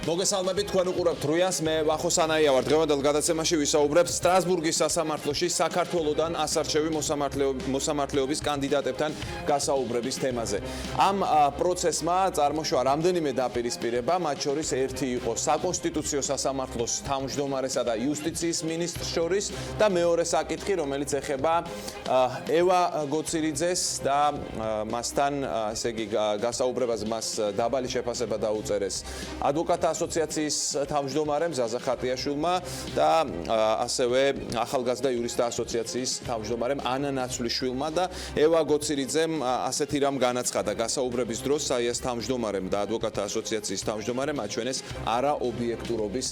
მოგესალმებით, თქვენ უყურებთ რუიანს, მე ვახო სანაია ვარ. დღევანდელ გადაცემაში ვისაუბრებ სტრასბურგის სასამართლოში საქართველოდან ასარჩევი მოსამართლეობის კანდიდატებთან გასაუბრების თემაზე. ამ პროცესმა წარმოშვა რამდენიმე დაპირისპირება, მათ შორის ერთი იყო საკონსტიტუციო სასამართლოს თავმჯდომარესა და იუსტიციის მინისტრს შორის და მეორე საკითხი, რომელიც ეხება ევა გოცირიძეს და მასთან, ესე იგი, გასაუბრებას მას დაბალი შეფასება დაუწერეს ადვოკატთა ასოციაციის თავმჯდომარემ ზაზა ხატიაშვილმა და ასევე ახალგაზრდა იურისტთა ასოციაციის თავმჯდომარემ ანა ნაცვლიშვილმა და ევა გოცირიძემ ასეთი რამ განაცხადა გასაუბრების დროს საიას თავმჯდომარემ და ადვოკატთა ასოციაციის თავმჯდომარემ აჩვენეს არაობიექტურობის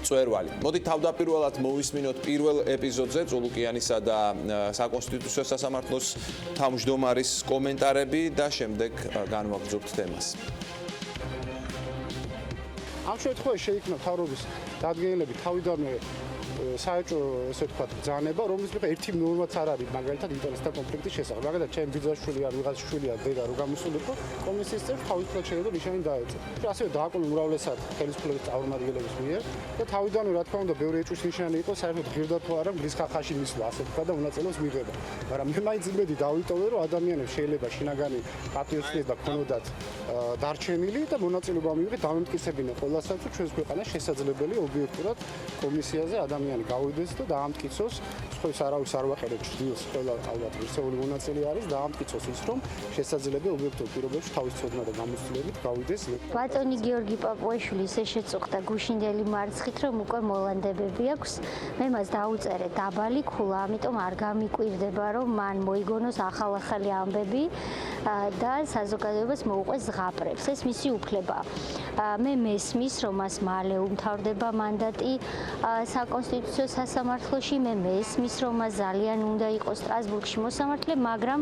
წვერვალი. მოდით თავდაპირველად მოვისმინოთ პირველ ეპიზოდზე წულუკიანისა და საკონსტიტუციო სასამართლოს თავმჯდომარის კომენტარები და შემდეგ განვაგრძობთ თემას. ამ შემთხვევაში შეიქმნა თავრობის დადგენილები თავიდანვე საერთო ესე ვთქვათ ბრძანება, რომლის მიხედვით ერთი ნორმაც არ არის, მაგალითად ინტერესთა კონფლიქტის შესახებ. მაგალითად, ჩემ ბიძაშვილი არ ვიღაც შვილია დედა რო გამოსულიყო, კომისიის წევრ თავისუფლად შეიძლება ნიშანი დაეწო. ასევე დააკონო უმრავლესად ხელისუფლების წარმომადგენლების მიერ და თავიდანვე რა თქმა უნდა, ბევრი ეჭვის ნიშანი იყო, საერთოდ ღირდა თუ არა მგლის ხახაში მისვლა, ასე ვთქვათ და უნაწილოს მიღება. მაგრამ მე მაინც იმედი დავიტოვე, რომ ადამიანებს შეიძლება შინაგანი პატრიოტიზმი ქონოდათ დარჩენილი და მონაწილეობა მიიღეთ დამამტკიცებინე ყველასაც, რომ ჩვენს ქვეყანას შესაძლებელი ობიექტურად კომისიაზე ადამიანი გავიდეს და დაამტკიცოს, სხვას არავის არ ვაყერებ ჭრილს, ყველა ალბათ ერთეული მონაწილე არის, დაამტკიცოს ის, რომ შესაძლებელი ობიექტურ პირობებში თავის ცოდნა და გამოცდილებით გავიდეს. ბატონი გიორგი პაპუაშვილი ისე შეწუხდა გუშინდელი მარცხით, რომ უკვე მოლანდებები აქვს. მე მას დაუწერე დაბალი ქულა, ამიტომ არ გამიკვირდება, რომ მან მოიგონოს ახალ-ახალი ამბები და საზოგადოებას მოუყვეს ზღაპრებს. ეს მისი უფლებაა. მე მესმის, რომ მას მალე უმთავრდება მანდატი საკონსტიტუციო სასამართლოში, მე მესმის, რომ მას ძალიან უნდა იყოს სტრასბურგში მოსამართლე, მაგრამ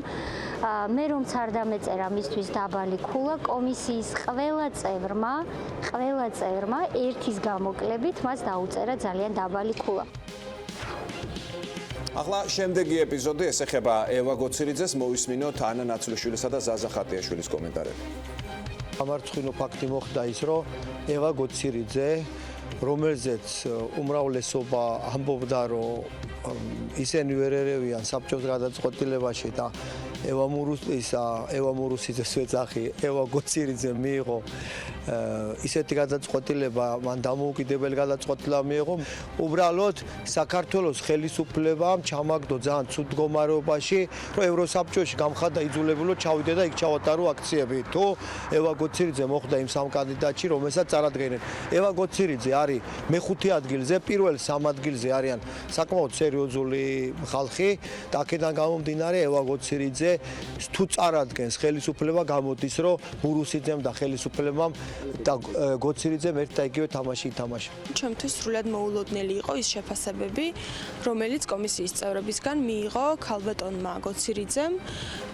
მე რომც არ დამეწერა მისთვის დაბალი ქულა, კომისიის ყველა წევრმა ერთის გამოკლებით მას დაუწერა ძალიან დაბალი ქულა. ახლა შემდეგი ეპიზოდი ეს ეხება ევა გოცირიძეს, მოვისმინოთ ანა ნაცვლიშვილისა და ზაზა ხატიაშვილის კომენტარები. ამარცხინო ფაქტი მოხდა ის, რომ ევა გოცირიძე, რომელზეც უმრავლესობა ამბობდა, რომ ისინი ვერ ერევიან საბჭოს გადაწყვეტილებაში და ევა მურუსიძეს ვეძახი, ევა გოცირიძე მიიღო ისეთი გადაწყვეტილება, მან დამოუკიდებელი გადაწყვეტილება მიიღო. უბრალოდ საქართველოს ხელისუფლებამ ჩამაგდო ძალიან ცუდ მდგომარეობაში, რომ ევროსაბჭოში გამხადა იძულებულო ჩავიდე და იქ ჩავატარო აქციები. თუ ევა გოცირიძე მოხვდა იმ სამ კანდიდატში, რომელსაც წარადგენენ. ევა გოცირიძე არის მეხუთე ადგილზე, პირველ სამ ადგილზე არიან საკმაოდ სერიოზული ხალხი და აქედან გამომდინარე ევა გოცირიძე თუ წარადგენს ხელისუფლება გამოდის, რომ მურუსიძემ და ხელისუფლებამ და გოცირიძემ ერთ და იგივე თამაში ითამაშა. ჩემთვის სრულად მოულოდნელი იყო ის შეფასებები, რომელიც კომისიის წევრებისგან მიიღო ქალბატონმა გოცირიძემ.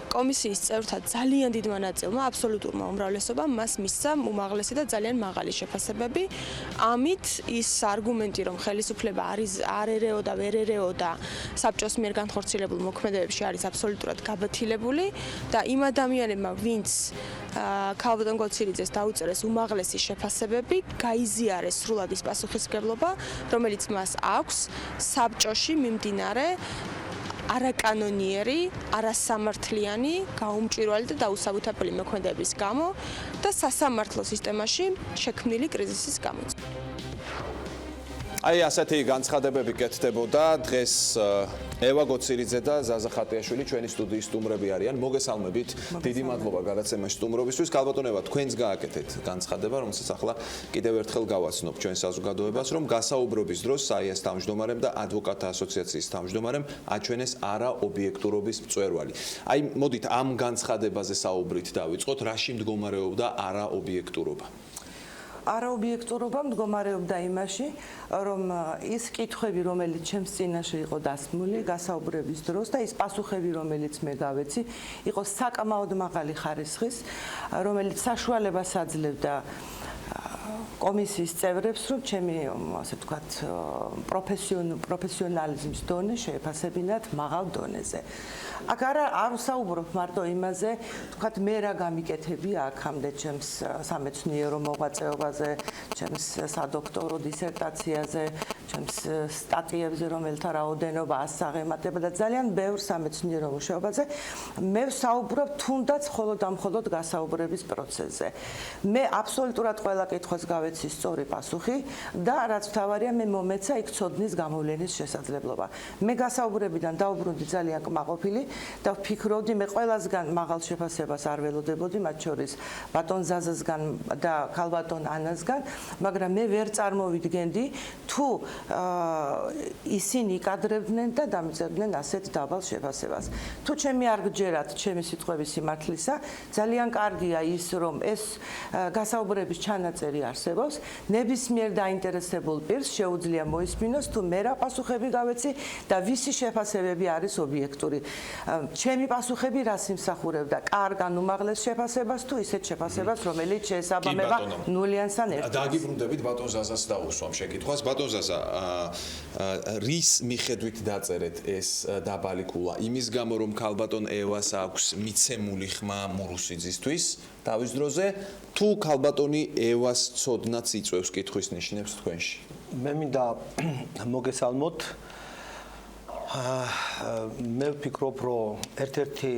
კომისიის წევრთა ძალიან დიდმა ნაწილმა, აბსოლუტურმა უმრავლესობამ მას მისცა უმაღლესი და ძალიან მაღალი შეფასებები. ამით ის არგუმენტი, რომ ხელისუფლება არ ერეოდა, ვერ ერეოდა საბჭოს მიერ განხორციელებულ მოქმედებებში არის აბსოლუტურად გაბათილებული და იმ ადამიანებმა, ვინც ქალბატონ გოცირიძეს დაუწერეს უმაღლესი შეფასებები, გაიზიარეს სრულად ის პასუხისმგებლობა, რომელიც მას აქვს საბჭოში მიმდინარე არაკანონიერი, არასამართლიანი, გაუმჭვირვალი და დაუსაბუთებელი მოქმედების გამო და სასამართლო სისტემაში შექმნილი კრიზისის გამო. აი ასეთი განცხადებები კეთდებოდა დღეს ევა გოცირიძე და ზაზა ხატიაშვილი ჩვენი სტუდიის სტუმრები არიან. მოგესალმებით. დიდი მადლობა გადაცემაში სტუმრობისთვის. ქალბატონ ევა, თქვენს გააკეთეთ განცხადება, რომელსაც ახლა კიდევ ერთხელ გავაცნობ ჩვენ საზოგადოებას, რომ გასაუბრების დროს საიას თავმჯდომარემ და ადვოკატთა ასოციაციის თავმჯდომარემ აჩვენეს არაობიექტურობის მწვერვალი. აი, მოდით ამ განცხადებაზე საუბრით დავიწყოთ, რაში მდგომარეობდა არაობიექტურობა? არაობიექტურობა მდგომარეობდა იმაში, რომ ის კითხვები, რომელიც ჩემს წინაშე იყო დასმული გასაუბრების დროს და ის პასუხები, რომელიც მე გავეცი, იყო საკმაოდ მაღალი ხარისხის, რომელიც საშუალებას აძლევდა კომისიის წევრებს, რომ ჩემი ასე ვთქვათ პროფესიონალიზმის დონე შეეფასებინათ მაღალ დონეზე. აქ არ ვსაუბრობ მარტო იმაზე, ვთქვათ მე რა გამიკეთებია აქამდე ჩემს სამეცნიერო მოღვაწეობაზე, ჩემს სადოქტორო დისერტაციაზე, ჩემს სტატიებზე, რომელთა რაოდენობა ასაღემატება და ძალიან ბევრ სამეცნიერო მუშაობაზე, მე ვსაუბრობ თუნდაც მხოლოდ და მხოლოდ გასაუბრების პროცესზე. მე აბსოლუტურად ყველა კითხვას გავეცი სწორი პასუხი და რაც მთავარია, მე მომეცა იქ ცოდნის გამოვლენის შესაძლებლობა. მე გასაუბრებიდან დავუბრუნდი ძალიან კმაყოფილი და ვფიქრობდი, მე ყველასგან მაღალ შეფასებას არ ველოდებოდი, მათ შორის ბატონ ზაზასგან და ქალბატონ ანასგან, მაგრამ მე ვერ წარმოვიდგენდი თუ ისინი იკადრებდნენ და დამიწერდნენ ასეთ დაბალ შეფასებას. თუ ჩემი არ გჯერათ ჩემი სიტყვების სიმართლისა, ძალიან კარგია ის, რომ ეს გასაუბრების ჩანაწერი არსებობს, ნებისმიერ დაინტერესებულ პირს შეუძლია მოისმინოს, თუ მე რა პასუხები გავეცი და ვისი შეფასებები არის ობიექტური. ჩემი პასუხები რას იმსახურებდა? კარგ ან უმაღლეს შეფასებას თუ ისეთ შეფასებას, რომელიც შეესაბამება ნულიანსთან ერთად. დაგიბრუნდებით ბატონ ზაზას დაუსვამ შეკითხვას. ბატონ ზაზა, რის მიხედვით დაწერეთ ეს დაბალი კულა? იმის გამო, რომ ქალბატონ ევას აქვს მიცემული ხმა მურუსიძისთვის თავის დროზე, თუ ქალბატონი ევას ცოდნაც იწვევს კითხვის ნიშნებს თქვენში? მე მინდა მოგესალმოთ. მე ვფიქრობ, რომ ერთ-ერთი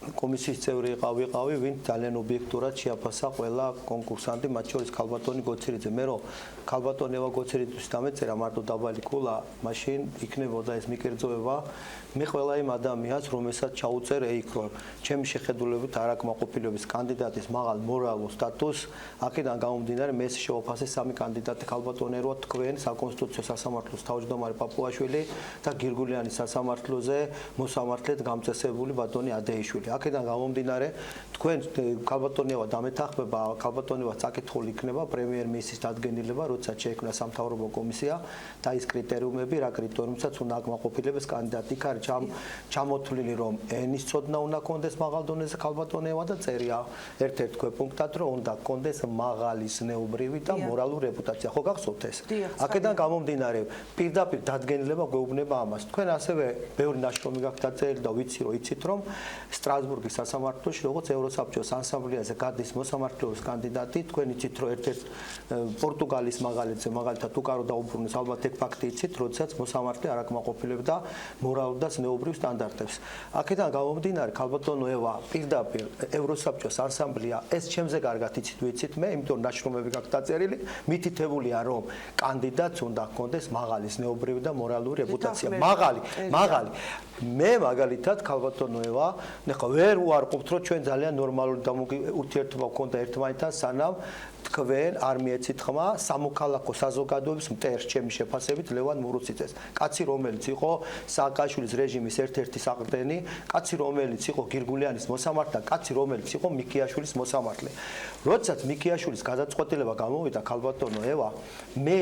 კომისიის წევრი ვიყავი, ვინც ძალიან ობიექტურად შეაფასა ყველა კონკურსანტი, მათ შორის ქალბატონი გოცირიძე. მე რომ ქალბატონ ევა გოცირიძის დამეწერა მარტო დაბალი კულა, მაშინ იქნებოდა ეს მიკერძოება მე ყველა იმ ადამიანს, რომელსაც ჩაუწერ იქ, რომ ჩემი შეხედულებით არაკმაყოფილების კანდიდატის მაღალ მორალურ სტატუსს, აქედან გამომდინარე მე შევაფასე სამი კანდიდატი ქალბატონ ერვა თქვენ საკონსტიტუციო სასამართლოს თავმჯდომარე პაპუაშვილი და გირგულიანის სასამართლოზე მოსამართლედ გამწესებული ბატონი ადეიშვილი. აქედან გამომდინარე თქვენ ქალბატონევა დამეთანხმება, ქალბატონევა წაკითხული იქნება პრემიერ-მინისტრის დადგენილება, როცა შეექმნა სამთავრობო კომისია და ის კრიტერიუმები, რა კრიტერიუმებსაც უნდა აკმაყოფილებს კანდიდატი. იქ არის ჩამოთვლილი, რომ ენის ცოდნა უნდა კონდეს მაღალ დონეზე ქალბატონევა და წერია ერთ-ერთ ქვეპუნქტად, რომ უნდა კონდეს მაღალი ზნეობრივი და მორალური რეპუტაცია. ხო გახსოვთ ეს? აქედან გამომდინარე პირდაპირ დადგენილება გვეუბნება ამას. თქვენ ასევე ბევრი ნაშრომი გაქვთ დაწერილი და ვიცი, რომ იცით, რომ სტრასბურგის სასამართლოში როგორც ევროსაბჭოს ასამბლეაზე გადის მოსამართლეობის კანდიდატი, თქვენ იცით, რომ ერთ-ერთ პორტუგალის მაგალითზე, მაგალითად უკარო დაუბრუნეს, ალბათ ეგ ფაქტი იცით, როდესაც მოსამართლე არ აკმაყოფილებდა მორალურ და ზნეობრივ სტანდარტებს. აქედან გამომდინარე, ქალბატონო ევა პირდაპირ ევროსაბჭოს ასამბლეა ეს ჩემზე კარგად იცით, ვიცით მე, იმიტომ ნაშრომები გაქვთ დაწერილი, მითითებულია, რომ კანდიდატს უნდა ჰქონდეს მაღალი ზნეობრივი და მორალური რეპუტაცია. მაღალი. მე მაგალითად ქალბატონო ევა, ნახა ვერ უარყოფთ, რომ ჩვენ ძალიან ნორმალური ურთიერთობა გვქონდა ერთმანეთთან, სანამ თქვენ არ მიეცით ხმა სამოქალაქო საზოგადოების მტერს ჩემი შეფასებით ლევან მურუსიძეს. კაცი რომელიც იყო სააკაშვილის რეჟიმის ერთ-ერთი საყრდენი, კაცი რომელიც იყო გირგულიანის მოსამართლე, კაცი რომელიც იყო მიქიაშვილის მოსამართლე. როდესაც მიქიაშვილის გადაწყვეტილება გამოვიდა ქალბატონო ევა, მე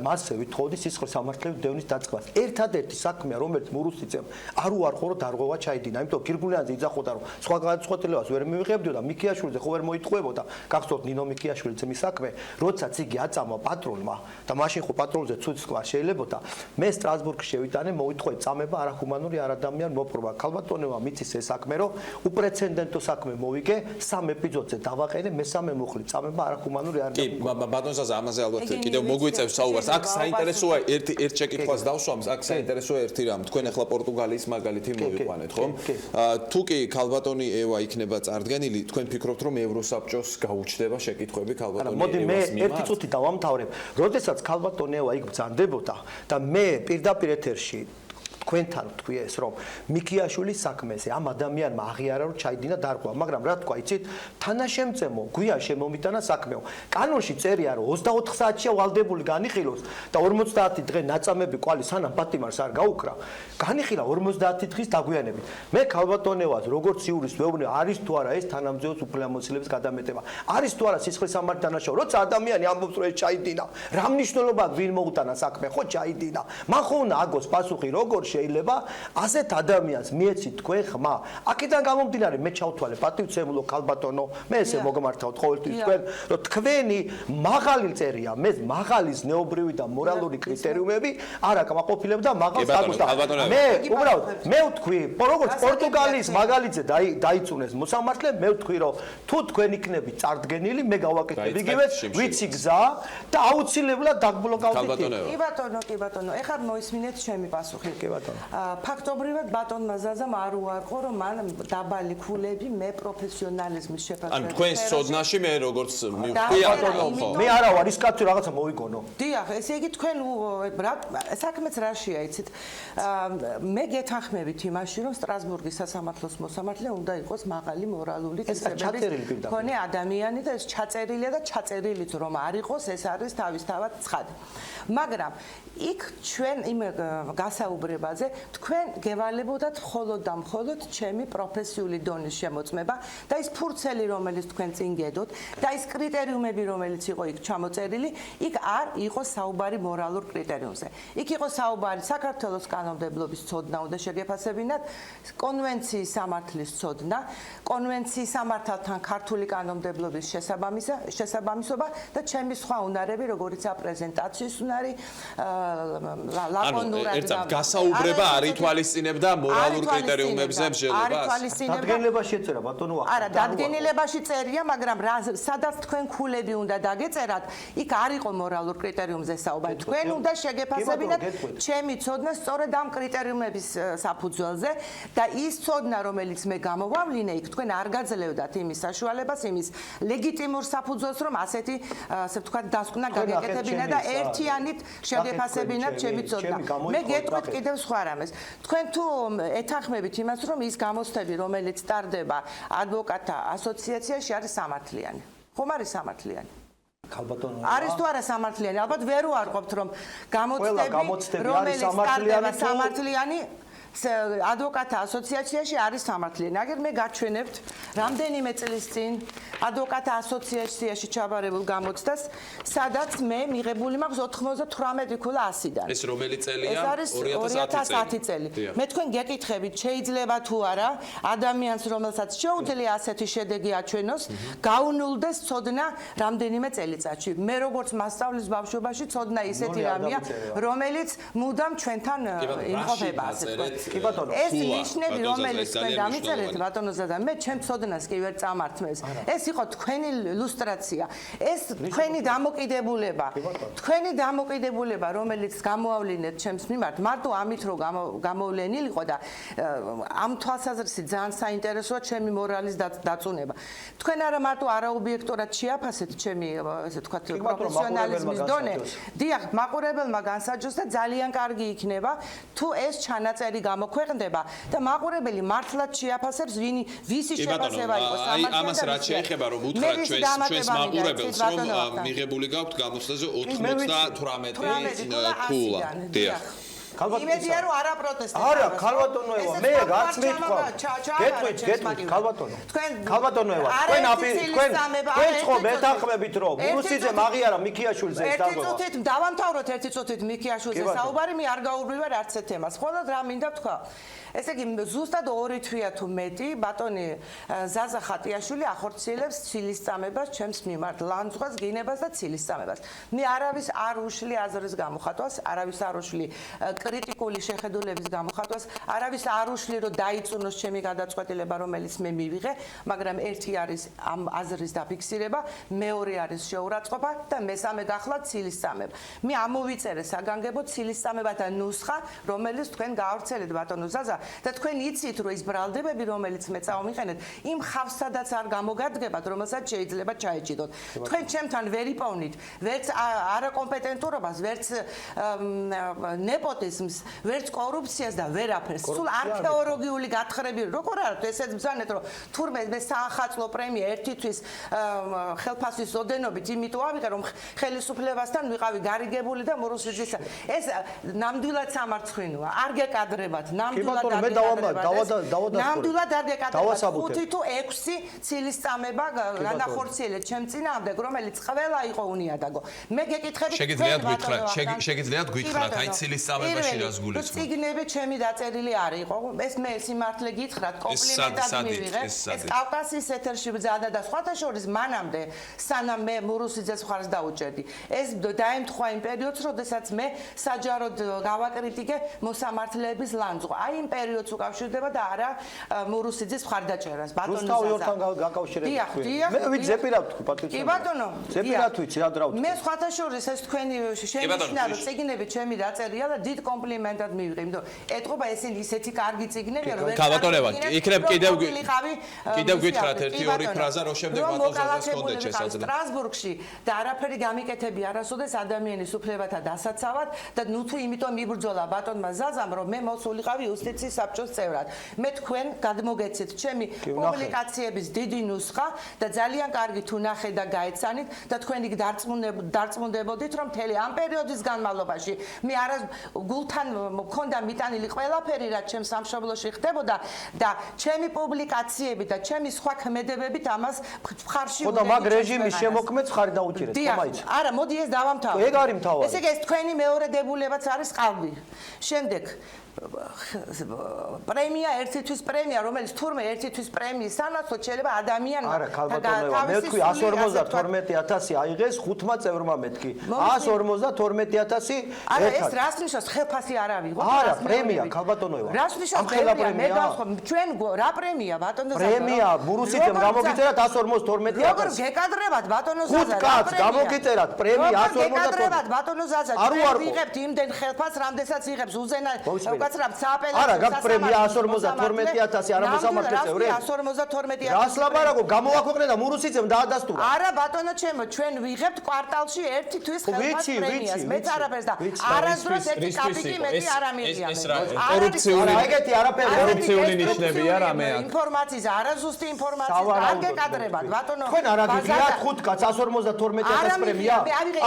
მასზე ვითხოვდი სისხლის სამართლების დევნის დაწყებას. ერთადერთი საქმეა, რომელიც მურუსიძემ არ უარყო, რომ დარღვევა ჩაიდინა, იმიტომ გირგულიანზე იძახოდა, რომ სხვა გადაწყვეტილებას ვერ მივიღებდიო და მიქიაშვილზე ხო ვერ მოიტყუებოდა. გახსოვთ ნინო მიქიაშვილი მის საქმე, როდესაც იგი აწამა პატრონმა და მაშინ ხო პატრონზე ცუცქვა შეიძლებოდა, მე სტრასბურგში შევიტანე, მოვითხოვე წამება არახუმანური არადამიან მოპყრობა. ქალბატონევა მიცის ეს საქმე, რომ უპრეცედენტო საქმე მოვიგე, სამ ეპიზოდზე დავაყენე, მესამე მოხლი წამება არახუმანური არადამიან. კი, ბატონ ზაზა, ამაზე ალბათ კიდევ მოგვიწევს საუბარს. აქ საინტერესოა ერთ შეკითხვას დავსვამ, აქ საინტერესოა ერთი რამ. თქვენ ახლა პორტუგალიის მაგალითი მოვიყვანეთ, ხომ? თუ კი ქალბატონი ევა იქნება წარდგენილი, თქვენ ფიქრობთ, რომ ევროსაბჭოს გაუჩნდება შეკითხვები მოდი მე ერთი წუთი დავამთავრებ. როდესაც ქალბატონ ევა იქ ბრძანდებოდა და მე პირდაპირ ეთერში თქვენთან ვთქვი ეს, რომ მიქიაშვილის საქმეზე ამ ადამიანმა აღიარა, რომ ჩაიდინა დარღვევა, მაგრამ რა თქვა, იცით, თანაშემწემო გვიან შემომიტანა საქმეო. კანონში წერია, რომ 24 საათშია ვალდებული განიხილოს და 50 დღე ნაწამები ყვალი სანამ პატიმარს არ გაუკრა. განიხილა 50 დღის დაგვიანებით. მე ქალბატონევას როგორც იურის ვეუბნები, არის თუ არა ეს თანამძღოლს უფლებამოსილების გადამეტება. არის თუ არა სისხლის სამართლის დანაშაული, როცა ადამიანი ამბობს, რომ ეს ჩაიდინა, რა მნიშვნელობა გვინ მოუტანა საქმე, ხო ჩაიდინა. მან ხო უნდა აგოს პასუხი, როგორ შეიძლება ასეთ ადამიანს მიეცით თქვენ ხმა. აქედან გამომდინარე მე ჩავთვალე პატივცემულო ქალბატონო, მე ესე მოგმართავთ ყოველთვის თქვენ, რომ თქვენი მაღალი წერია, მე მაღალი ზნეობრივი და მორალური კრიტერიუმები არ აკმაყოფილებდა მაღალ სტატუსს. მე უბრალოდ მე ვთქვი, როგორც პორტუგალიის მაგალითზე დაიწუნეს მოსამართლე, მე ვთქვი, რომ თუ თქვენ იქნებით წარდგენილი, მე გავაკეთებ იგივეს, ვიცი გზა და აუცილებლად დაგბლოკავდით. კი ბატონო, ეხლა მოისმინეთ ჩემი პასუხი. კი ბატონო. ფაქტობრივად ბატონმა ზაზამ არ უარყო, რომ მან დაბალი ქულები მე პროფესიონალიზმის შეფასებით. ანუ თქვენ სოდნაში მე როგორც მივხვდი ბატონო, მე არა ვარ ის კაცი რაღაცა მოიგონო. დიახ, ესე იგი თქვენ საქმეც რაშია, იცით? მე გეთანხმებით იმაში, რომ სტრასბურგის სასამართლოს მოსამართლე უნდა იყოს მაღალი მორალური წესებების მქონე ადამიანი და ეს ჩაწერილია და ჩაწერილიც რომ არ იყოს, ეს არის თავისთავად ცხადი. მაგრამ იქ ჩვენ იმ გასაუბრებაზე თქვენ გევალებოდათ მხოლოდ და მხოლოდ ჩემი პროფესიული დონის შემოწმება და ის ფურცელი, რომელიც თქვენ წინ გედოთ და ის კრიტერიუმები, რომელიც იყო იქ ჩამოწერილი, იქ არ იყო საუბარი მორალურ კრიტერიუმზე. იქ იყო საუბარი საქართველოს კანონმდებლობის ცოდნა უნდა შეგეფასებინათ, კონვენციის სამართლის ცოდნა, კონვენციის სამართალთან ქართული კანონმდებლობის შესაბამისობა და ჩემი სხვა უნარები, როგორიცაა პრეზენტაციის უნარი, ლაკონურად და გასაუბრება არ ითვალისწინებდა მორალურ კრიტერიუმებზე მსჯელობას. დადგენილებაში ეწერა ბატონო ახლა. არა, დადგენილებაში წერია, მაგრამ სადაც თქვენ ქულები უნდა დაგეწერათ, იქ არ იყო მორალურ კრიტერიუმზე საუბარი. თქვენ უნდა შეგეფასებინათ ჩემი ცოდნა სწორედ ამ კრიტერიუმების საფუძველზე და ის ცოდნა, რომელიც მე გამოვავლინე, იქ თქვენ არ გაძლევდათ იმის საშუალებას, იმის ლეგიტიმურ საფუძველს, რომ ასეთი, ასე ვთქვათ, დასკვნა გაგეკეთებინა და ერთიანით შეგეფასებინათ ჩემი ცოდნა. მე გეტყვით კიდევ სხვა რამეს. თქვენ თუ ეთანხმებით იმას, რომ ის გამოცდები, რომელიც ტარდება ადვოკატთა ასოციაციაში, არის სამართლიანი. ხომ არის სამართლიანი? ქალბატონო არის თუ არა სამართლიანი? ალბათ ვერ უარყოფთ, რომ გამოცდები, რომელიც ტარდება სამართლიანი ადვოკატთა ასოციაციაში არის სამართლიანი. აგერ მე გაჩვენებთ რამდენიმე წლის წინ ადვოკატთა ასოციაციაში ჩაბარებულ გამოცდას, სადაც მე მიღებული მაქვს 98 ქულა 100-დან. ეს რომელი წელია? ეს არის 2010 წელი. მე თქვენ გეკითხებით, შეიძლება თუ არა ადამიანს, რომელსაც შეუძლია ასეთი შედეგი აჩვენოს, გაუნულდეს ცოდნა რამდენიმე წელიწადში. მე როგორც მასწავლის ბავშვობაში ცოდნა ისეთი რამეა, რომელიც მუდამ ჩვენთან იმყოფება, ასე ვთქვათ. კი ბატონო, ეს ნიშნები, რომელიც თქვენ დამიწერეთ ბატონო ზადა, მე ჩემ ცოდნას კი ვერ წამართმეს. ეს იყო თქვენი ლუსტრაცია, ეს თქვენი დამოკიდებულება. თქვენი დამოკიდებულება, რომელიც გამოავლინეთ ჩემს მიმართ, მარტო ამით რომ გამოვლენილიყო და ამ თვალსაზრისით ძალიან საინტერესოა ჩემი მორალის დაწუნება. თქვენ არა მარტო არაობიექტურად შეაფასეთ ჩემი, ესე ვთქვათ, პროფესიონალიზმის დონე. დიახ, მაყურებელმა განსაჯოს და ძალიან კარგი იქნება, თუ ეს ჩანაწერი გამოქვეყნდება და მაყურებელი მართლაც შეაფასებს ვისი შეფასება იყო სამართლიანი. ამას რაც შეეხება რომ უთხრათ ჩვენს მაყურებელს რომ მიღებული გაქვთ გამოცდაზე 98 ქულა. დიახ. იმედია რომ არა პროტესტები. არა, ქალბატონო ევა, მე რაც მითქვა. გეტყვით, ქალბატონო. ქალბატონო ევა, თქვენ ხო მეთანხმებით რომ რუსიძე მაღიარა მიქიაშვილზე ის დაგვა. ერთი წუთით დავამთავროთ ერთი წუთით მიქიაშვილზე საუბარი, მე არ გაურბივარ არც ერთ თემას. მხოლოდ რა მინდა ვთქვა. ესე იგი ზუსტად 2 თვეა თუ მეტი ბატონი ზაზა ხატიაშვილი ახორციელებს ცილისწამებას ჩემს მიმართ, ლანძღვას, გინებას და ცილისწამებას. მე არავის არ უშლი აზრის გამოხატვას, არავის არ უშლი კრიტიკული შეხედულების გამოხატვას, არავის არ უშლი რომ დაიწუნოს ჩემი გადაწყვეტილება, რომელიც მე მივიღე, მაგრამ ერთი არის ამ აზრის დაფიქსირება, მეორე არის შეურაცხყოფა და მესამე გახლავთ ცილისწამება. მე ამოვიწერე საგანგებო ცილისწამებათა ნუსხა, რომელიც თქვენ გაავრცელეთ ბატონო ზაზა და თქვენ იცით რომ ის ბრალდებები, რომელიც მე წავმიყენეთ, იმ ხავსადაც არ გამოგადგებათ, რომელსაც შეიძლება ჩაეჭიდოთ. თქვენ ჩემთან ვერ იპოვნით, ვერც არაკომპეტენტურობას, ვერც ნეპოტიზმს, ვერც კორუფციას და ვერაფერს. სულ არქეოლოგიური გათხრები, როგორ არა ესეც ბრძანეთ, რომ თურმე მე საახალწლო პრემია ერთი თვის ხელფასის ოდენობით იმიტომ ავიღე, რომ ხელისუფლებასთან ვიყავი გარიგებული და მორუსიძისა. ეს ნამდვილად სამარცხვინოა. არ გეკადრებათ, ნამდვილად მე ნამდვილად არ გეკადრებათ დავასაბუთებ. 5 თუ 6 ცილის წამება განახორციელეთ ჩემ წინააღმდეგ, რომელიც ყველა იყო უნიადაგო. მე გეკითხები შეგიძლიათ გითხრათ, აი ცილის წამებაში რას გულისხმობთ? ციგნები ჩემი დაწერილი არ იყო. ეს მე სიმართლე გითხრათ, კომპლიმენტად მივიღე. ეს კავკასიის ეთერში ბრძანა და სხვათა შორის მანამდე, სანამ მე მურუსიძეს მხარს დაუჭერდი. ეს დაემთხვა იმ პერიოდს, როდესაც მე საჯაროდ გავაკრიტიკე მოსამართლეების ლანძღვა. აი იმ პერიოდს უკავშირდება და არა მურუსიძის მხარდაჭერას. ბატონო რუსთავიორთან გაკავშირებით. მე ვიცი ზეპირად თქვი პატრიცია. კი ბატონო. ზეპირად ვიცი რა დრავთ. მე სხვათა შორის ეს თქვენი შენიშნა რომ წიგნები ჩემი დაწერია და დიდ კომპლიმენტად მივიღე. იმიტომ ეთყობა ესენი ისეთი კარგი წიგნებია რომ ქალბატონებად იქნებ კიდევ გითხრათ ერთი-ორი ფრაზა რომ შემდეგ ბატონზას გქონდეთ შესაძლებელი. სტრასბურგში და არაფერი გამიკეთები არასოდეს ადამიანის უფლებათა დასაცავად და ნუ თუ იმიტომ მიბრძოლა ბატონმა ზაზამ რომ მე მოსულიყავი იუსტიციის საბჭოს წევრად. მე თქვენ გადმოგეცეთ ჩემი პუბლიკაციების დიდი ნუსხა და ძალიან კარგი თუ ნახე და გაეცანით და თქვენი დარწმუნდებოდით რომ მთელი ამ პერიოდის განმავლობაში მე არა გულთან მქონდა მიტანილი ყველაფერი რაც ჩემ სამშობლოში ხდებოდა და ჩემი პუბლიკაციები და ჩემი სხვა ქმედებებით ამას მხარში ხო და მაგ რეჟიმის შემოქმედს ხარი დაუჭირეთ ხომაიც არა მოდი ეს დავამთავრე ეგ არის მთავარი ესე იგი ეს თქვენი მეორე დებულებაც არის ყალბი შემდეგ პრემია ერთთვის პრემია რომელიც თურმე ერთთვის პრემიის სანაცვლოდ შეიძლება ადამიანმა არა ქალბატონო მე თქვი 152.000 აიღეს 5 წევრმა მეთქი 152.000 არა ეს რას ნიშნავს ხელფასი არ ავიღო არა პრემია ქალბატონო რას ნიშნავს პრემია მე დავსხო ჩვენ რა პრემია ბატონო ზაზა პრემია ბურუსიცემ გამოგიწერათ 152.000 როგორ გეკადრებათ ბატონო ზაზა 5 კაც გამოგიწერათ პრემია 152 გეკადრებათ ბატონო ზაზა ჩვენ ვიღებთ იმდენ ხელფასს რამდენსაც იღებს უზენა უკაცრავ სააპელაციო არა გაქვს პრემია 152.000 არა მოსამართლე წევრი 152.000 რას ლაპარაკობ გამოაქვეყნე და მურუსიცემ დაადასტურა არა ბატონო ჩემო ჩვენ ვიღებთ კვარტალში ერთი თვის ხელფას პრემიას მეც არაფერს და არასდროს ერთი კაპიკი მეტი არ ამიღია ეგეთი არაფერი კორუფციული ნიშნებია რამე აქ ინფორმაციის არაზუსტი ინფორმაციის არ გეკადრებათ ბატონო თქვენ არ აგიგიათ 5 კაც 152.000 პრემია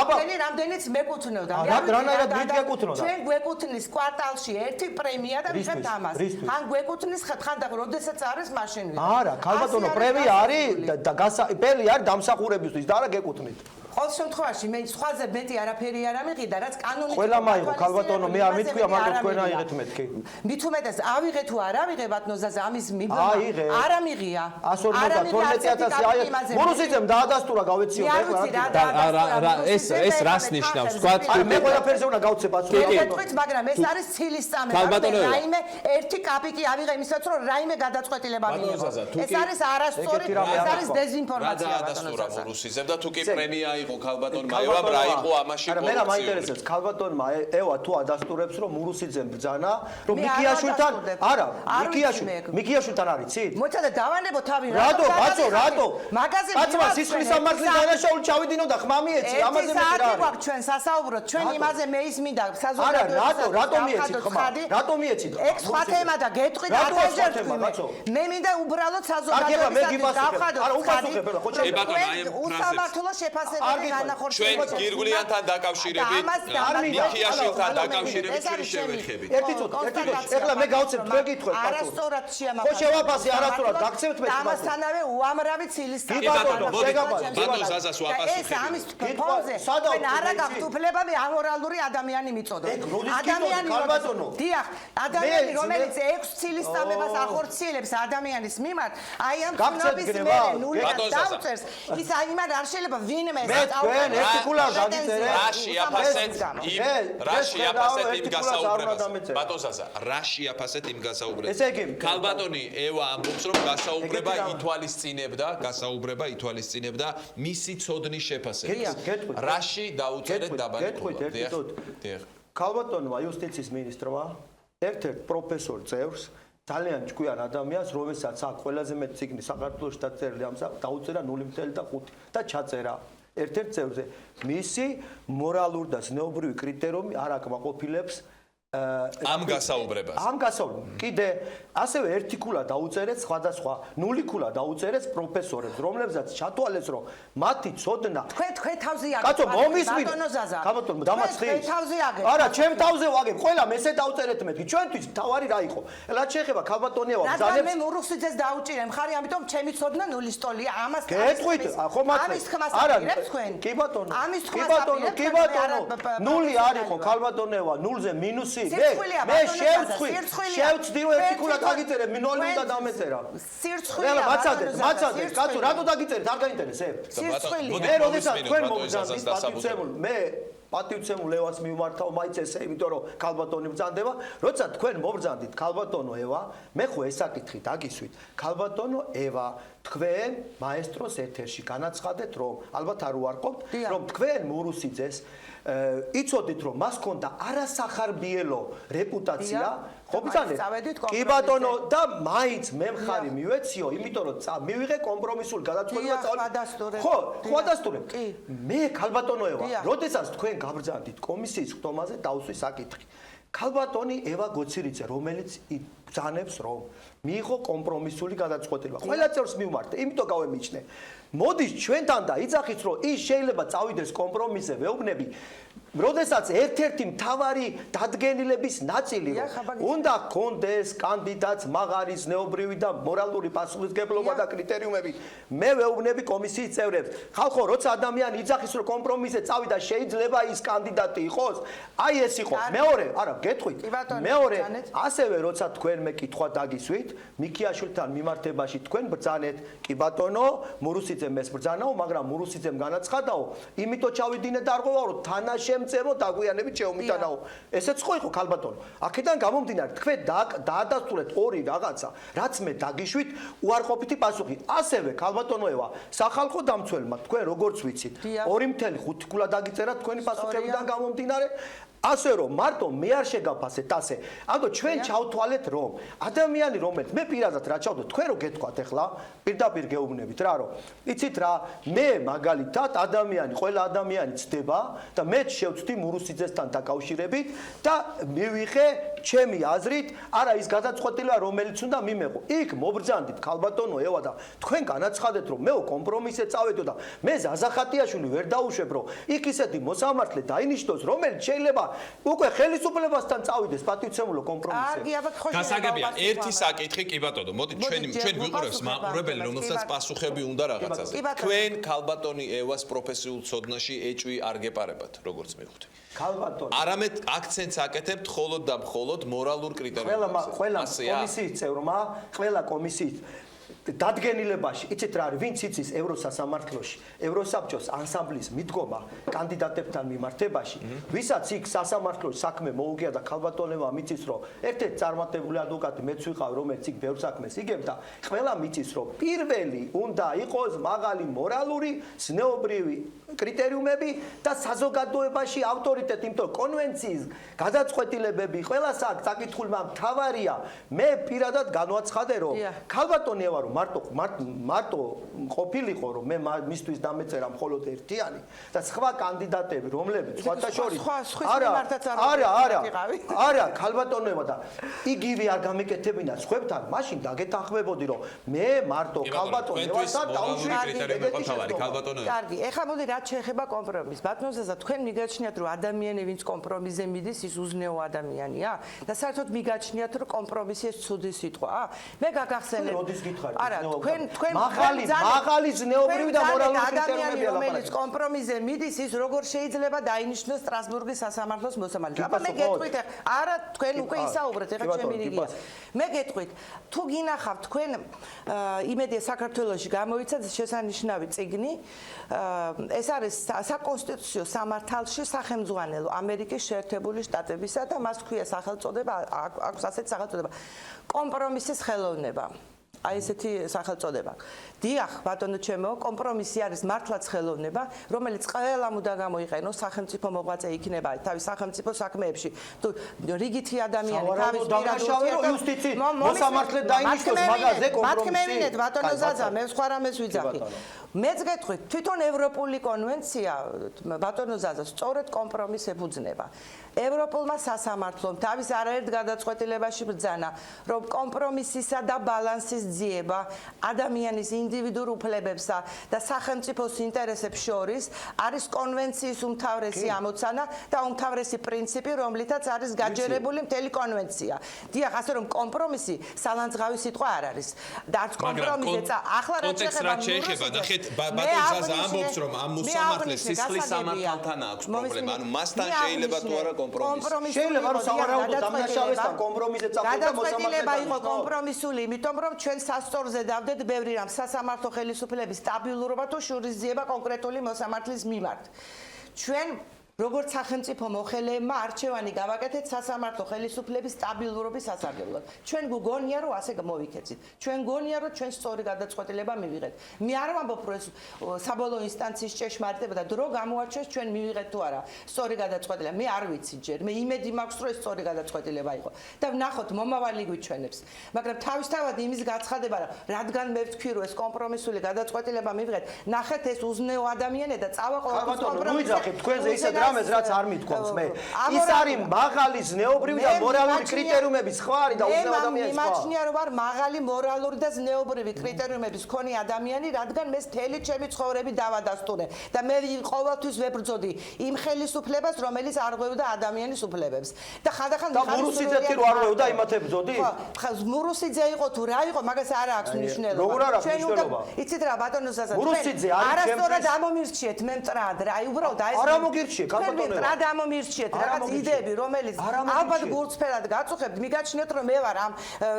აბა თქვენი რამდენიც მეკუთვნოდა რანაირად გეკუთვნოდა ჩვენ გვეკუთვნის კვარტალში ერთი პრემია და ვიღებთ ამას. ან გვეკუთვნის ხანდახან, როდესაც არის მაშინ ვიღებთ. არა, ქალბატონო პრემია არის და გასაყიდელი არის დამსახურებისთვის და არა გეკუთვნით. ყოველ შემთხვევაში მე სხვაზე მეტი არაფერი არ ამიღიდა, რაც კანონით. ყველა მაიღო ქალბატონო, მე არ მithქვია, მაგრამ თქვენ აიღეთ მეთქი. მით უმეტეს ავიღე თუ არ ავიღე ბატონო ზაზა ამის მიბრძოლა. აიღე. არ ამიღია. 152.000 აიღე. მურუსიცემ დაადასტურა გავეციო ეს რას ნიშნავს? თქვა მე ყველაფერზე უნდა გავცე პასუხი. გეტყვით, მაგრამ ეს არის ცილის წამება. რაიმე ერთი კაპიკი ავიღე იმისაც რომ რაიმე გადაწყვეტილება მიიღო. ეს არის არასწორი, ეს არის დეზინფორმაცია ბატონო ზაზა. მურუსიცემ და თუ კი პრემია იყო ქალბატონმა ევამ რა იყო ამაში კორუფცია. არა, მე რა მაინტერესებს ქალბატონმა ევა თუ ადასტურებს რომ მურუსიძემ ბრძანა, რომ მიქიაშვილთან არა, მიქიაშვილთან არიცით? მოიცა და დავანებო თავი რა. რატო, ბაცო, რატო? მაგაზე კაცმა სისხლის სამართლის დანაშაული ჩავიდინო და ხმა მიეცი, ამაზე მე რა არის? ჩვენ სასაუბროთ, ჩვენ იმაზე მე ის მინდა საზოგადოებრივ. არა, რატო მიეცით ხმა? რატო მიეცით? ეგ სხვა თემა და გეტყვით ათეჯერ თქვი. მე მინდა უბრალოდ საზოგადოებრივ გავხადოთ. არა, უპასუხებ რა, ხო ჩვენ უსამართლო შეფასებები ჩვენ გირგვლიანთან დაკავშირებით მიქიაშვილთან დაკავშირებით ჩვენი შევეხებით ერთი წუთი ეხლა მე გავცემ თქვენ გითხრათ არასწორად შეამახა ხო შევაფასე არასწორად გაქცევთ მე ამასთანავე უამრავი ცილის ბატონო ზაზას ვაპასუხებ ეს ამის ფონზე ჩვენ არა გაქვთ უფლება მე ამორალური ადამიანი მიწოდო ადამიანი დიახ ადამიანი რომელიც 6 ცილის წამებას ახორციელებს ადამიანის მიმართ აი ამ ცნობის მე ნულიდან დავწერს ის აი მან არ შეიძლება ვინმე თქვენ ეთიკულად დაგიწერეთ რაში აფასეთ იმ გასაუბრებას ბატონსასა რაში აფასეთ იმ გასაუბრებას ესე იგი ქალბატონი ევა ამბობს რომ გასაუბრება ითვალისწინებდა მისი ცოდნის შეფასებას რაში დაუწერეთ დაბალი დიახ ქალბატონმა იუსტიციის მინისტრმა ერთ-ერთ პროფესორ წევრს ძალიან ჭკვიან ადამიანს, რომელსაც აქ ყველაზე მეტი ციგნი საქართველოში დაწერილი ამსა დაუწერა 0.5 და ჩაწერა ერთ-ერთ წევრზე. მისი მორალური და ზნეობრივი კრიტერიუმი არ აკმაყოფილებს ამ გასაუბრებას. ამ გასაუბრებას. კიდე ასევე ერთი ქულა დაუწერეთ სხვადასხვა ნული ქულა დაუწერეთ პროფესორებს, რომლებსაც ჩათვალეს, რომ მათი ცოდნა თქვენ თავზე აგეთ. კაცო მომისმინე. ბატონო ზაზა. კაბატონო დამაცხი. თქვენ თავზე აგეთ. არა, ჩემ თავზე ვაგებ. ყველა მესე დაუწერეთ მეთქი. ჩვენთვის თავარი რა იყო? რაც შეეხება ქალბატონია რადგან ვაგზავნებს. მე მურუსიძეს დაუჭირე მხარი, ამიტომ ჩემი ცოდნა ნულის ტოლია. ამას გეტყვით, ხო მართლა. ამის თქმას აპირებს თქვენ? კი ბატონო. ამის კი თქმას ბატონო, აპირებს? კი ბატონო. ნული არ იყო ქალბატონევა, ნულზე მინუსი. მე შევწყვი. შევწდირო ერთი ქულა დაგიწერე, მინული უნდა დამეწერა. სირცხვილია. მაცადეთ, კაცო, რატო დაგიწერეთ? არ გაინტერესებს? სირცხვილია. მე როდესაც თქვენ მოგზავნით პატივცემულ, მე პატივცემულ ევას მიმართავ მაინც ესე, იმიტომ რომ ქალბატონი ბრძანდება, როცა თქვენ მობრძანდით ქალბატონო ევა, მე ხო ეს საკითხი დაგისვით. ქალბატონო ევა, თქვენ მაესტროს ეთერში განაცხადეთ, რომ ალბათ არ უარყოფთ, რომ თქვენ მურუსიძეს იცოდით, რომ მას ჰქონდა არასახარბიელო რეპუტაცია, ხო ბრძანეთ? კი ბატონო და მაინც მე მხარი მივეციო, იმიტომ რომ მივიღე კომპრომისული გადაწყვეტილება წავედი. ხო, ხვადასტურებ. მე ქალბატონო ევა, როდესაც თქვენ გაბრძანდით კომისიის ხტომაზე დავსვი საკითხი. ქალბატონი ევა გოცირიძე, რომელიც ბრძანებს, რომ მიიღო კომპრომისული გადაწყვეტილება. ყველა წევრს მივმართე, იმიტომ გავემიჩნე. მოდის ჩვენთან და იცახით, რომ ის შეიძლება წავიდეს კომპრომისზე, ვეუბნები. როდესაც ერთ-ერთი მთავარი დადგენილების ნაწილი უნდა კონდეს კანდიდატს მაღალი ზნეობრივი და მორალური პასუხისმგებლობა და კრიტერიუმები, მე ვეუბნები კომისიის წევრებს. ხალხო, როცა ადამიანი იძახის, რომ კომპრომისზე წავიდა, შეიძლება ის კანდიდატი იყოს, აი ეს იყო. მეორე, არა, გეტყვით. მეორე, ასევე როცა თქვენ მე კითხვა დაგისვით, მიქიაშვილთან მიმართებაში თქვენ ბრძანეთ, კი ბატონო, მურუსიძემ ეს ბრძანაო, მაგრამ მურუსიძემ განაცხადაო, იმიტომ ჩავიდინე დარღვევაო, რომ თანაშემწემო დაგვიანებით შეუმიტანაო. ესეც ხო იყო ქალბატონო. აქედან გამომდინარე, თქვენ დაადასტურეთ ორი რაღაცა, რაც მე დაგიშვით უარყოფითი პასუხი. ასევე ქალბატონოევა, სახალხო დამცველმა, თქვენ როგორც ვიცით, 2.5 ქულა დაგიწერა თქვენი პასუხებიდან გამომდინარე. ასე რომ მარტო მე არ შეგაფასეთ ასე. ამიტომ ჩვენ ჩავთვალეთ რომ ადამიანი რომელიც მე პირადად რა ჩავთვალე თქვენ რო გეთქვათ ახლა პირდაპირ გეუბნებით რა რომ იცით რა მე მაგალითად ადამიანი ყველა ადამიანი ცდება და მე შევწვდი მურუსიძესთან დაკავშირებით და მივიღე ჩემი აზრით არა ის გადაწყვეტილება რომელიც უნდა მიმეყო. იქ მობრძანდით ქალბატონო ევა და თქვენ განაცხადეთ რომ მეო კომპრომისზე წავედო და მე ზაზახატიაშვილი ვერ დაუშვებ რომ იქ ისეთი მოსამართლე დაინიშნოს რომელიც შეიძლება უკვე ხელისუფლებასთან წავიდეს პატივცემულო კომპრომისზე. გასაგებია ერთი საკითხი კი ბატონო, მოდი ჩვენ გვიყურებს მაყურებელი რომელსაც პასუხები უნდა რაღაცაზე. თქვენ ქალბატონი ევას პროფესიულ ცოდნაში ეჭვი არ გეპარებათ, როგორც მივხვდი. ქალბატონი. არამედ აქცენტს აკეთებთ მხოლოდ და მხოლოდ მორალურ კრიტერიუმებზე. ყველა კომისიის წევრმა, ყველა კომისიის დადგენილებაში, იცით რა არის, ვინც იცის ევროსასამართლოში, ევროსაბჭოს ანსამბლის მიდგომა კანდიდატებთან მიმართებაში, ვისაც იქ სასამართლოში საქმე მოუგია და ქალბატონევა მიცის, რომ ერთ-ერთი წარმატებული ადვოკატი მეც ვიყავ, რომელიც იქ ბევრ საქმეს იგებდა, ყველა მიცის, რომ პირველი უნდა იყოს მაღალი მორალური, ზნეობრივი კრიტერიუმები და საზოგადოებაში ავტორიტეტი, იმიტომ კონვენციის გადაწყვეტილებები ყველა საკითხულმა მთავარია. მე პირადად განვაცხადე, რომ ქალბატონევა რომ მარტო ყოფილიყო რომ მე მისთვის დამეწერა მხოლოდ ერთიანი და სხვა კანდიდატები რომლებიც სხვათა შორის არა ქალბატონევა და იგივე არ გამეკეთებინა სხვებთან მაშინ დაგეთანხმებოდი რომ მე მარტო ქალბატონევასთან დაუშვი კარგი ეხლა მოდი რაც შეეხება კომპრომისს ბატონზეა თქვენ მიგაჩნიათ რომ ადამიანი ვინც კომპრომისზე მიდის ის უზნეო ადამიანია და საერთოდ მიგაჩნიათ რომ კომპრომისი ეს ცუდი სიტყვაა მე გაგახსენებ არა თქვენ მაღალი ზნეობრივი და მორალური ადამიანი რომელიც კომპრომისზე მიდის ის როგორ შეიძლება დაინიშნოს სტრასბურგის სასამართლოს მოსამართლე აბა მე გეტყვით არა თქვენ უკვე ისაუბრეთ ეხლა ჩემი რიგია მე გეტყვით თუ გინახავთ თქვენ იმედია საქართველოში გამოიცა შესანიშნავი წიგნი ეს არის საკონსტიტუციო სამართალში სახელმძღვანელო ამერიკის შეერთებული შტატებისა და მას ქვია სახელწოდება აქვს ასეთი სახელწოდება კომპრომისის ხელოვნება აი ესეთი სახელწოდება დიახ, ბატონო ჩემო, კომპრომისი არის მართლაც ხელოვნება, რომელიც ყველამ უნდა გამოიყენოს სახელმწიფო მოღვაწე იქნება თავის სახელმწიფო საქმეებში. თუ რიგითი ადამიანი თავის იუსტიციის მოსამართლედ დაინიშნოს მაგაზე კომპრომისი. მათქმევინეთ ბატონო ზაზა, მე სხვა რამეს ვიძახი. მეც გეტყვით, თვითონ ევროპული კონვენცია ბატონო ზაზა სწორედ კომპრომისს ეფუძნება. ევროპულმა სასამართლომ თავის არაერთ გადაწყვეტილებაში ბრძანა, რომ კომპრომისისა და ბალანსის ძიება ადამიანის ინდივიდურ უფლებებსა და სახელმწიფოს ინტერესებს შორის არის კონვენციის უმთავრესი ამოცანა და უმთავრესი პრინციპი, რომლითაც არის გაჯერებული მთელი კონვენცია. დიახ, ასე რომ კომპრომისი სალანძღავი სიტყვა არ არის. და არც კომპრომისი ახლა რაც შეეხება ნახეთ ბატონ ზაზა ამბობს რომ ამ მოსამართლეს სისხლის სამართალთან აქვს პრობლემა, ანუ მასთან შეიძლება თუ არა კომპრომისი. შეიძლება რომ სავარაუდო დამნაშავესთან კომპრომისზე წავიდა გადაწყვეტილება იყო კომპრომისული, იმიტომ რომ ჩვენ სასწორზე დავდეთ ბევრი რამ სასამართლო ხელისუფლების სტაბილურობა თუ შურისძიება კონკრეტული მოსამართლის მიმართ. ჩვენ როგორც სახელმწიფო მოხელეებმა არჩევანი გავაკეთეთ სასამართლო ხელისუფლების სტაბილურობის სასარგებლოდ. ჩვენ გგონია რომ ასე მოვიქეცით. ჩვენ გგონია რომ ჩვენ სწორი გადაწყვეტილება მივიღეთ. მე არ ვამბობ რომ ეს საბოლოო ინსტანციის ჭეშმარიტება და დრო გამოარჩეს ჩვენ მივიღეთ თუ არა სწორი გადაწყვეტილება. მე არ ვიცი ჯერ. მე იმედი მაქვს რომ ეს სწორი გადაწყვეტილება იყო. და ვნახოთ მომავალი გვიჩვენებს. მაგრამ თავისთავად იმის გაცხადება რადგან მე ვთქვი რომ ეს კომპრომისული გადაწყვეტილება მივიღეთ, ნახეთ ეს უზნეო ადამიანი და წავა ყოველთვის კომპრომისზე. რამეს რაც არ მithქვამს მე. ის არის მაღალი ზნეობრივი და მორალური კრიტერიუმების სხვა არის და უზნეო ადამიანის სხვა. მე მიმაჩნია რომ არ მაღალი მორალური და ზნეობრივი კრიტერიუმების მქონე ადამიანი, რადგან მე მთელი ჩემი ცხოვრები დავადასტურე და მე ყოველთვის ვებრძოდი იმ ხელისუფლებას, რომელიც არღვევდა ადამიანის უფლებებს. და ხანდახან მურუსიძე თუ არ არღვევდა იმათ ებრძოდი? ხო, მურუსიძე იყო თუ რა იყო, მაგას არ აქვს მნიშვნელობა. როგორ არ აქვს მნიშვნელობა? იცით რა ბატონო ზაზა, მურუსიძე არის არასწორად ამომირჩიეთ მე მტრად რა, უბრალოდ აი ეს არ ამოგირჩიე რა დამომირჩიეთ რაღაც იდეები რომელიც ალბათ გულწრფელად გაწუხებთ მიგაჩნიოთ რომ მე ვარ ამ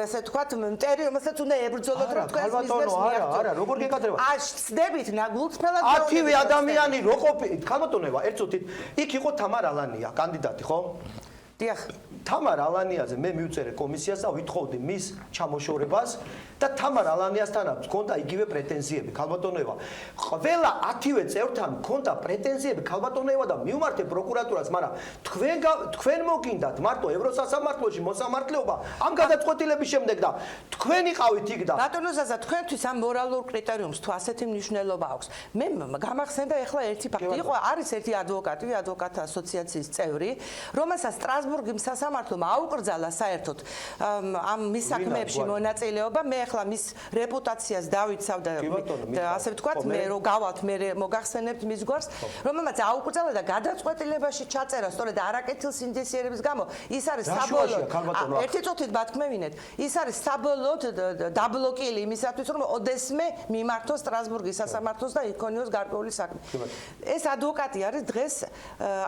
ესე ვთქვათ მტერი რომელსაც უნდა ებრძოლოთ რომ თქვენს ბიზნესს მიაღწიოთ არა როგორ გეკადრება ცდებით გულწრფელად 10 ადამიანი რო ყოფილით ხალბატონოვა ერთ წუთით იქ იყო თამარ ალანია კანდიდატი ხო დიახ თამარ ალანიაზე მე მივწერე კომისიას და ვითხოვდი მის ჩამოშორებას და თამარ ალანიასთანაც მქონდა იგივე პრეტენზიები ქალბატონოება ყველა 10-ვე წევრთან მქონდა პრეტენზიები ქალბატონოება და მივმართე პროკურატურას მაგრამ თქვენ მოგინდათ მარტო ევროსასამართლოში მოსამართლეობა ამ გადაწყვეტილების შემდეგ და თქვენ იყავით იქ და ბატონო ზაზა თქვენთვის ამ მორალურ კრიტერიუმს თუ ასეთი მნიშვნელობა აქვს მე გამახსენდა ეხლა ერთი ფაქტი იყო არის ერთი ადვოკატი ადვოკატთა ასოციაციის წევრი რომელსაც სტრასბურგის სასამართლომ აუკრძალა საერთოდ ამ მის საქმეებში მონაწილეობა მე ახლა მის რეპუტაციას დავიცავ და ასე ვთქვათ მე რო გავალთ მე მოგახსენებთ მის გვარს რომელმაც აუკრძალა და გადაწყვეტილებაში ჩაწერა სწორედ არაკეთილ სინდისიერების გამო ის არის საბოლოო ერთი წუთით ბათქმევინეთ ის არის საბოლოოდ დაბლოკილი იმისათვის რომ ოდესმე მიმართოს სტრასბურგის სასამართლოს და იქონიოს გარკვეული საქმე ეს ადვოკატი არის დღეს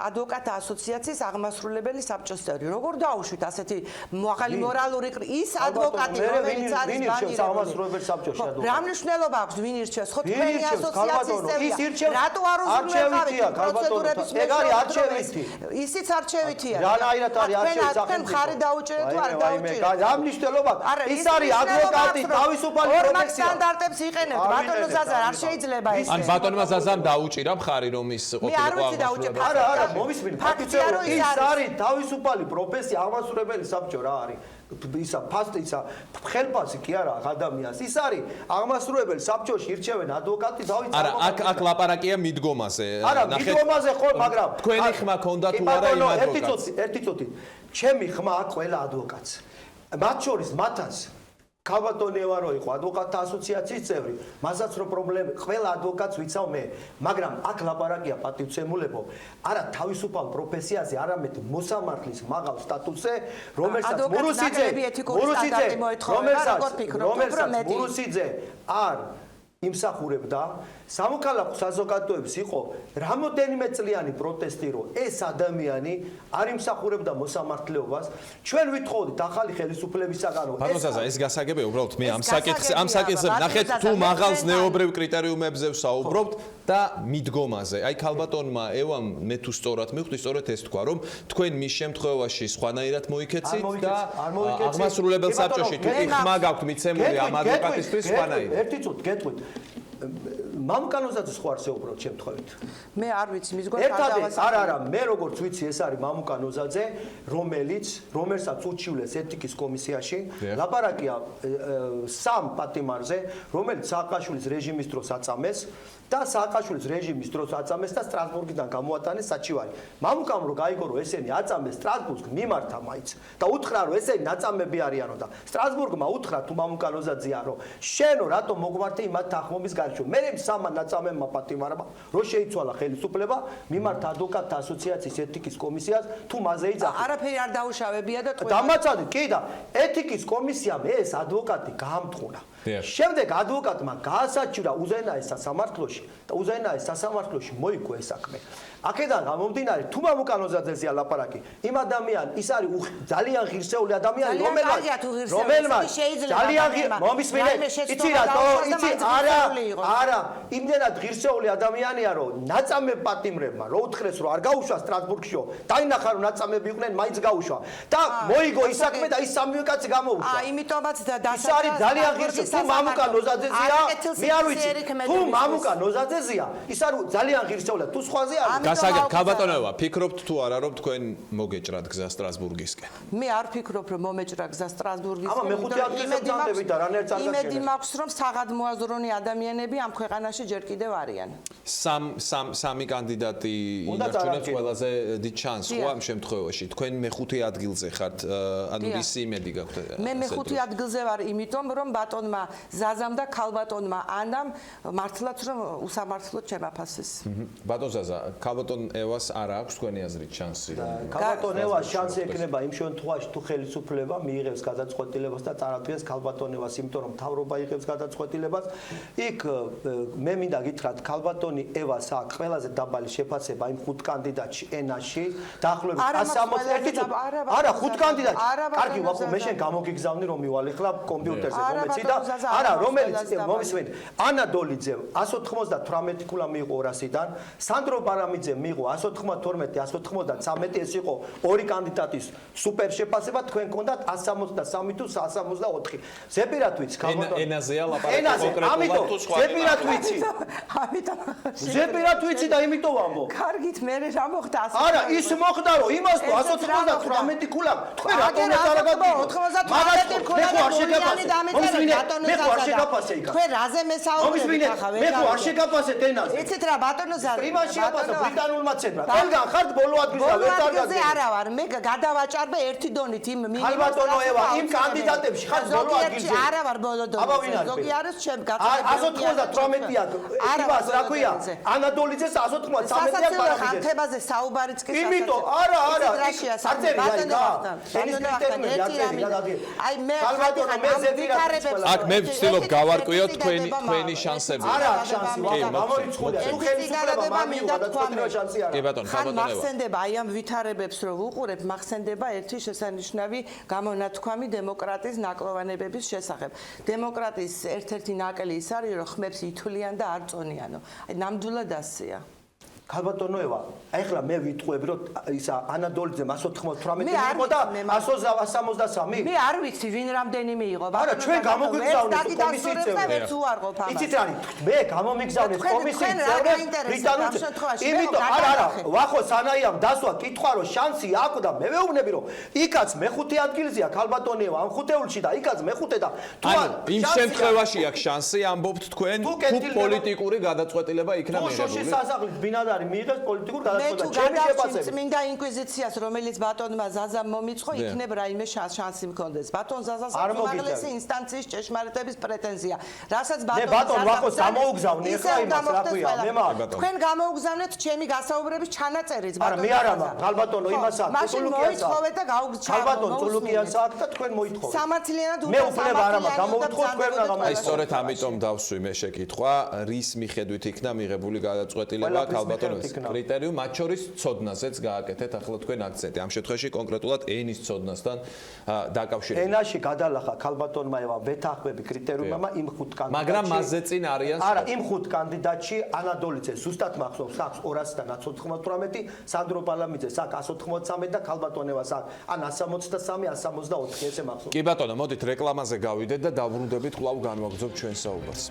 ადვოკატთა ასოციაციის აღმასრულებელი საბჭოს წევრი როგორ დაუშვით ასეთი მაღალი მორალური ის ადვოკატი რომელიც არის აღმასრულებელი საბჭოში ადვოკატი რა მნიშვნელობა აქვს ვინ ირჩევს ხო თქვენი ასოციაციის წევრია რატო არ უზრუნველყავით პროცედურების ეგ არის არჩევითი ისიც არჩევითია რანაირად არის არჩევით თქვენ ხარი დაუჭერეთ თუ არ დაუჭერეთ რა მნიშვნელობა ის არის ადვოკატი თავისუფალი პროფესია სტანდარტებს იყენებთ ბატონო ზაზა არ შეიძლება ეს ან ბატონმა ზაზამ დაუჭირა მხარი რომ ის ყოფილიყო არა არა მომისმინე ფაქტია რომ ის არის თავისუფალი პროფესია აღმასრულებელი საბჭო რა არის ისა ფასტი ისა ხელფასი კი არა ადამიანს ის არის აღმასრულებელი საბჭოში ირჩევენ ადვოკატი დავით არა აქ ლაპარაკია მიდგომაზე არა მიდგომაზე ხო მაგრამ თქვენი ხმა ქონდა თუ არა იმ ადვოკატს ერთი წუთი ჩემი ხმა აქ ყველა ადვოკატს მათ შორის მათაც ქალბატონევა რო იყო ადვოკატთა ასოციაციის წევრი მასაც რო პრობლემა ყველა ადვოკატს ვიცავ მე მაგრამ აქ ლაპარაკია პატივცემულებო არა თავისუფალ პროფესიაზე არამედ მოსამართლის მაღალ სტატუსზე რომელსაც მურუსიძე არ იმსახურებდა სამოქალაქო საზოგადოების იყო რამოდენიმე წლიანი პროტესტი რომ ეს ადამიანი არ იმსახურებდა მოსამართლეობას ჩვენ ვითხოვდით ახალი ხელისუფლებისაგან რომ ბატონო ზაზა ეს გასაგებია უბრალოდ მე ამ საკითხზე ნახეთ თუ მაღალ ზნეობრივ კრიტერიუმებზე ვსაუბრობთ და მიდგომაზე. აი ქალბატონმა ევამ მე თუ სწორად მივხვდი, სწორედ ეს თქვა, რომ თქვენ მის შემთხვევაში სხვანაირად მოიქეცით და აღმასრულებელ საბჭოში თუ ხმა გაქვთ მიცემული ამ ადვოკატისთვის სხვანაირად. ერთი წუთი გეტყვით. მამუკანოზაძეს ხო არსებობს უბრალოდ შემთხვევით? მე არ ვიცი, მის გვერდს არ დავასახელე. არა, მე როგორც ვიცი, ეს არის მამუკანოზაძე, რომელსაც უჩივლეს ეთიკის კომისიაში. ლაპარაკია სამ პატიმარზე, რომელიც სააკაშვილის რეჟიმის დროს აწამეს და სააკაშვილის რეჟიმის დროს აწამეს და სტრასბურგიდან გამოატანეს საჩივარი. მამუკამ რო გაიგო რომ ესენი აწამეს სტრასბურგს მიმართა მაინც და უთხრა რომ ესენი ნაწამები არიანო და სტრასბურგმა უთხრა თუ მამუკანოზაძეა რომ შენო რატომ მოგვართე იმათ თანხმობის გარშემო. მე სამა ნაწამებმა პატიმარმა რო შეიცვალა ხელისუფლება მიმართა ადვოკატთა ასოციაციის ეთიკის კომისიას თუ მასზე იძახა. არაფერი არ დაუშავებია და თქვენ დამაცადეთ კი და ეთიკის კომისიამ ეს ადვოკატი გაამთხუნა. შემდეგ ადვოკატმა გაასაჩივრა უზენაეს სასამართლოში და უზენაეს სასამართლოში მოიგო ეს საქმე. აქედან გამომდინარე თუ მამუკანოზაძეზეა ლაპარაკი იმ ადამიან ის არის ძალიან ღირსეული ადამიანი რომელმაც ძალიან მომისმინე იცი რატო იცი არა იმდენად ღირსეული ადამიანია რომ ნაწამებ პატიმრებმა რო უთხრეს რომ არ გაუშვა სტრასბურგშიო დაინახა რომ ნაწამები იყვნენ მაინც გაუშვა და მოიგო ის საქმე და ის სამივე კაცი გამოუშვა იმიტომაც ის არის ძალიან ღირსეული თუ მამუკანოზაძეზეა მე არ ვიცი თუ მამუკანოზაძეზეა ის არის ძალიან ღირსეული თუ სხვაზე არის გასაგებ ქალბატონებო ფიქრობთ თუ არა რომ თქვენ მოგეჭრათ გზა სტრასბურგისკენ მე არ ფიქრობ რომ მომეჭრა გზა სტრასბურგისკენ აბა მეხუთე ადგილზე ვწამდები და რანაირ წარგაშენებს იმედი მაქვს რომ საღადმოაზროვნე ადამიანები ამ ქვეყანაში ჯერ კიდევ არიან სამი კანდიდატი ინარჩუნებს ყველაზე დიდ ჩანსს ხო ამ შემთხვევაში თქვენ მეხუთე ადგილზე ხართ ანუ ისი იმედი გაქვთ მე მეხუთე ადგილზე ვარ იმიტომ რომ ბატონმა ზაზამ და ქალბატონმა ანამ მართლაც რომ უსამართლოდ შემაფასეს ბატონ ზაზა ქალბატონ ევას არ აქვს თქვენი აზრით ჩანსი ქალბატონ ევას შანსი ექნება იმ შემთხვევაში თუ ხელისუფლება მიიღებს გადაწყვეტილებას და წარადგენს ქალბატონ ევას იმიტომ რომ მთავრობა იღებს გადაწყვეტილებას იქ მე მინდა გითხრათ ქალბატონი ევას აქვს ყველაზე დაბალი შეფასება იმ 5 კანდიდატში ენაში დაახლოებით 161 არა 5 კანდიდატი კარგი ვახო მე შენ გამოგიგზავნი რომ მივალ ახლა კომპიუტერზე მომეცი და არა რომელიც მომისმენთ ანა დოლიძემ 198 ქულა მიიღო 200-დან სანდრო პარამიძე მიიღო 192 193 ეს იყო ორი კანდიდატის სუპერ შეფასება თქვენ გქონდათ 163 თუ 164 ზეპირად ვიცი ქალბატონი ენაზეა ლაპარაკი კონკრეტულად თუ სხვა ზეპირად ვიცი ამიტომ ზეპირად ვიცი და იმიტომ ვამბობ კარგით მე რა მოხდა არა ის მოხდა რომ იმას თუ 198 ქულა თქვენ რატომ არ 98 ქულა მოიანი დამეწერა ბატონო ზაზა თქვენ რაზე მესაუბრებით ახლა მე ხო არ შეგაფასეთ ენაზე იცით რა ბატონო ზაზა იმაში აფასო ბრიტანულმა ცებრა თქვენგან ხართ ბოლო ადგილზე ვერ წარგაგდები არა ვარ მე გადავაჭარბე ერთი დონით იმ ქალბატონო ევა იმ კანდიდატებში ხართ ბოლო ადგილზე არა ვარ ბოლო დონით ზოგი არის ჩემ გაწევები 198-ია იმას რა ქვია ანადოლიძეს 193-ია პარამიდე ხანთებაზე საუბარიც კი იმიტომ არა აი მე აქ მე ვცდილობ გავარკვიოთ თქვენი შანსები არა შანსი ვახა გამორიცხულია თუ ხელისუფლება მამიო გადაწყვეტილება შანსი არა კი ბატონო ქალბატონო მახსენდება აი ამ ვითარებებს რო ვუყურებ მახსენდება ერთი შესანიშნავი გამონათქვამი დემოკრატიის ნაკლოვანებების შესახებ დემოკრატიის ერთ-ერთი ნაკლი ის არის რომ ხმებს ითვლიან და არ წონიანო აი ნამდვილად ასეა ქალბატონო ევა ეხლა მე ვიტყვები რომ ისა ანადოლიძე 198 მიიღო და 163 მე არ ვიცი ვინ რამდენი მიიღო არა ჩვენ გამოგიგზავნეთ კომისიის წევრები თუ არ ყოფ ამას იცით რა მე გამომიგზავნეთ კომისიის წევრები ბრიტანულს იმიტომ არა ვახო სანაიამ დასვა კითხვა რომ შანსი აქვს და მე ვეუბნები რომ იქაც მეხუთე ადგილზეა ქალბატონი ევა ამ ხუთეულში და იქაც მეხუთე და თუ იმ შემთხვევაში აქვს შანსი ამბობთ თქვენ თუ პოლიტიკური გადაწყვეტილება იქნა მიღებული შესაძლებლად ბინადარი მიიღეს პოლიტიკურ გადაწყვეტილებას ჩემი შეფასებით წმინდა ინკვიზიციას რომელიც ბატონმა ზაზამ მომიწყო იქნებ რაიმე შანსი მქონდეს ბატონ ზაზას უმაღლესი ინსტანციის ჭეშმარიტების პრეტენზია რასაც ბატონ ვახოს გამოუგზავნე ეხლა იმას რა ქვია მე მაგ თქვენ გამოუგზავნეთ ჩემი გასაუბრების ჩანაწერიც ბატონო არა მე არა მაგ ქალბატონო იმასა მოითხოვეთ და გაუგზავნეთ ქალბატონ წულუკიანს აქვს და თქვენ მოითხოვეთ სამართლიანად მე უფლება არა მაგ გამოუთხოვთ თქვენ რა აი სწორედ ამიტომ დავსვი მე შეკითხვა რის მიხედვით იქნა მიღებული გადაწყვეტილება ქალბატონ კრიტერიუმ მათ შორის ცოდნაზეც გააკეთეთ ახლა თქვენ აქცენტი. ამ შემთხვევაში კონკრეტულად ენის ცოდნასთან დაკავშირებით. ენაში გადალახა ქალბატონმა ევა ვეთანხმები კრიტერიუმმა იმ 5 კანდიდატში. მაგრამ მასზე წინ არიან არა, იმ 5 კანდიდატში ანადოლიძე ზუსტად მახსოვს აქვს 298, სანდრო პალამიძეს აქვს 193 და ქალბატონევას აქვს ან 163, 164 ესე მახსოვს. კი ბატონო, მოდით რეკლამაზე გავიდეთ და დავბრუნდებით, კვლავ განვაგრძობთ ჩვენ საუბარს.